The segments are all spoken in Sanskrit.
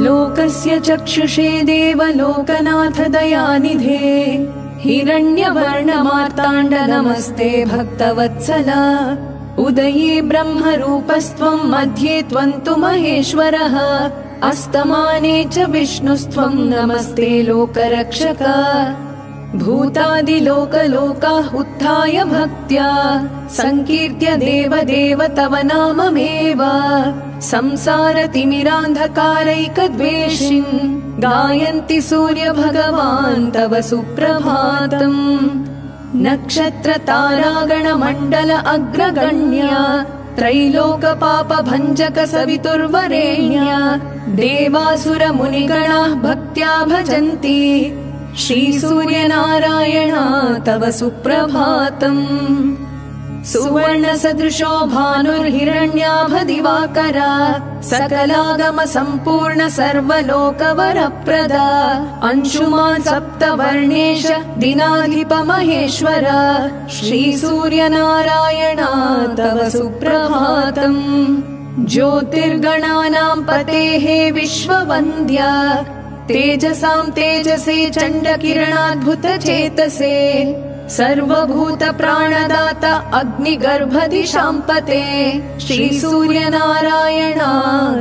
लोकस्य चक्षुषे देवलोकनाथ दयानिधे हिरण्यवर्णमार्ताण्ड नमस्ते भक्तवत्सल उदये ब्रह्मरूपस्त्वं मध्ये त्वं तु महेश्वरः अस्तमाने च विष्णुस्त्वं नमस्ते लोकरक्षक भूतादिलोकलोकाः उत्थाय भक्त्या संकीर्त्य देवदेव तव नाममेव संसारतिमिरान्धकारैकद्वेषिन् गायन्ति सूर्यभगवान् तव सुप्रभातम् नक्षत्रतारागणमण्डल अग्रगण्या त्रैलोकपापभञ्जक सवितुर्वरेण्या देवासुरमुनिगणाः भक्त्या भजन्ति श्रीसूर्यनारायणा तव सुप्रभातम् सुवर्णसदृशो भानुर्हिरण्याभदिवाकर सकलागम सम्पूर्ण सर्वलोकवरप्रदा अंशुमान् सप्तवर्णेश दिनाधिप महेश्वर श्रीसूर्यनारायणा तव सुप्रभातम् ज्योतिर्गणानां पतेः विश्ववन्द्या तेजसां तेजसे चण्डकिरणाद्भुतचेतसे सर्वभूत प्राणदाता अग्निगर्भदिशाम्पते श्रीसूर्यनारायणा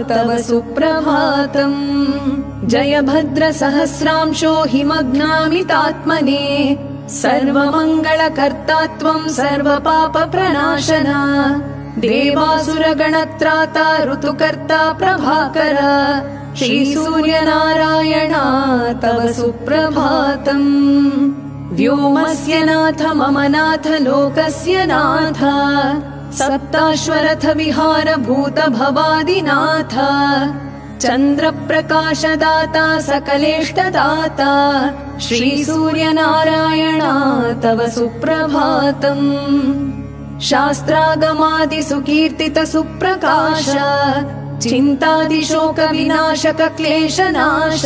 तव सुप्रभातम् जय भद्र सहस्रांशो हिमग्नामितात्मने सर्वमङ्गलकर्ता त्वं सर्वपापप्रणाशना देवासुरगणत्राता ऋतुकर्ता प्रभाकर श्रीसूर्यनारायणा तव सुप्रभातम् व्योमस्य नाथ मम नाथ लोकस्य नाथ सप्ताश्वरथ विहार भूत भवादिनाथ चन्द्रप्रकाशदाता सकलेष्टदाता श्रीसूर्यनारायणा तव सुप्रभातम् शास्त्रागमादिसुकीर्तित सुप्रकाश चिन्तादिशोक विनाशक क्लेशनाश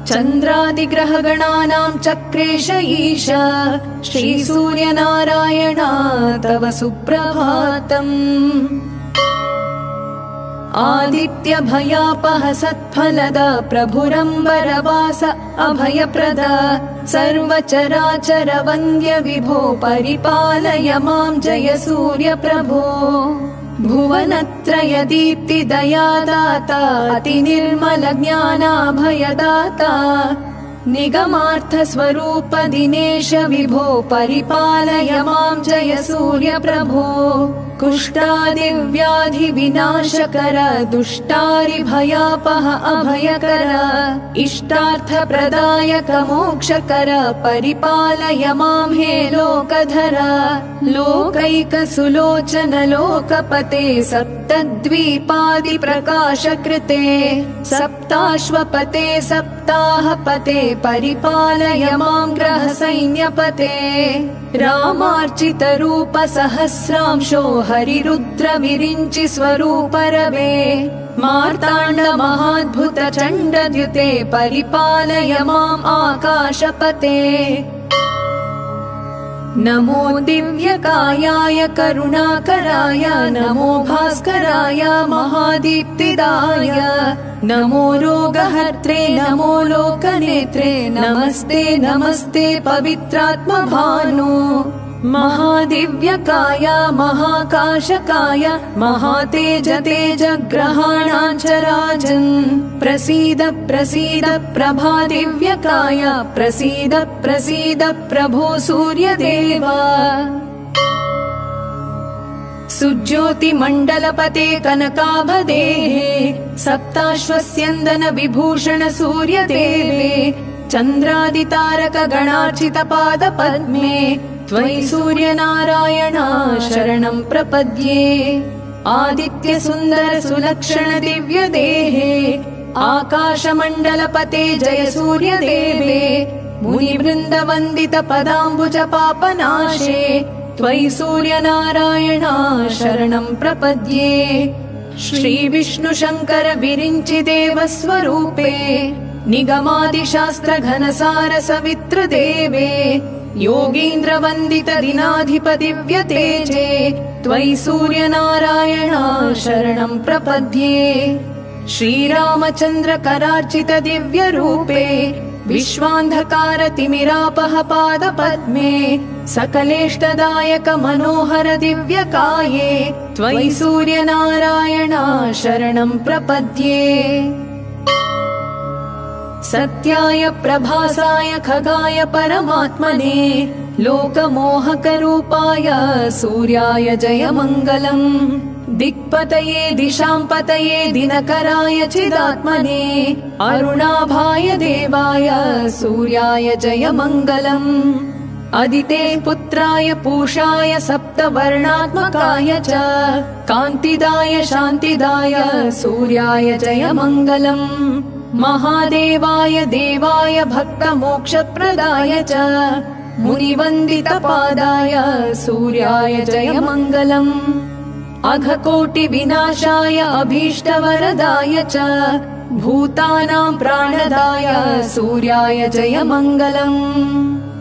चन्द्रादिग्रहगणानां चक्रेश ईश श्रीसूर्यनारायणा तव सुप्रभातम् आदित्यभयापह सत्फलद प्रभुरम्बरवास अभयप्रद सर्वचराचर वन्द्य विभो परिपालय मां जय सूर्यप्रभो भुवनत्रय दीप्ति दयादाता अतिनिर्मल ज्ञानाभयदाता निगमार्थ स्वरूप दिनेश विभो परिपालय मां जय सूर्यप्रभो कुष्ठादिव्याधि विनाशकर दुष्टारिभयापह अभयकर इष्टार्थप्रदायक मोक्षकर परिपालय मां हे लोकधर लोकैकसुलोचन लोकपते सप्तद्वीपादिप्रकाशकृते सप्ताश्वपते सप्ताहपते परिपालय मां ग्रहसैन्यपते रामार्चितरूप सहस्रांशो हरिरुद्र विरिञ्चि स्वरूप रवे मार्ताण्ड महाद्भुत चण्डद्युते परिपालय माम् आकाशपते नमो दिव्यकायाय करुणाकराय नमो भास्कराय महादीप्तिदाय नमो रोगहर्त्रे नमो लोकनेत्रे नमस्ते नमस्ते पवित्रात्मभानु महादिव्यकाय महाकाशकाय महातेज तेज ग्रहाणाञ्चराजन् प्रसीद प्रसीद प्रभादिव्यकाय प्रसीद प्रसीद प्रभो सूर्यदेवा सुज्योतिमण्डलपते कनकाभदेः सप्ताश्वस्यन्दन विभूषण सूर्यदेवे चन्द्रादितारक गणार्चित पादपद्मे त्वयि सूर्यनारायणा शरणं प्रपद्ये आदित्य सुन्दर सुलक्षण दिव्यदेहे आकाशमण्डलपते जय सूर्यदेवे मुनिवृन्दवन्दित पदाम्बुज पापनाशे त्वयि सूर्यनारायणा शरणं प्रपद्ये श्रीविष्णुशङ्कर विरिञ्चि देवस्वरूपे निगमादिशास्त्र घनसार सवित्रदेवे योगीन्द्रवन्दित दिनाधिप दिव्यतेजे त्वयि सूर्यनारायणा शरणं प्रपद्ये श्रीरामचन्द्र करार्चित दिव्य रूपे विश्वान्धकारतिमिरापह पादपद्मे सकलेष्टदायक मनोहर दिव्यकाये त्वयि सूर्यनारायण शरणं प्रपद्ये। सत्याय प्रभासाय खगाय परमात्मने लोकमोहकरूपाय सूर्याय जय मङ्गलम्। दिक्पतये दिशां पतये दिनकराय चिदात्मने अरुणाभाय देवाय सूर्याय जय मङ्गलम्। अदिते पुत्राय पूषाय सप्तवर्णात्मकाय च कान्तिदाय शान्तिदाय सूर्याय जय मङ्गलम्। महादेवाय देवाय भक्तमोक्षप्रदाय च मुनिवन्दितपादाय सूर्याय जय मङ्गलम्। अघकोटिविनाशाय अभीष्टवरदाय च भूतानां प्राणदाय सूर्याय जय मङ्गलम्।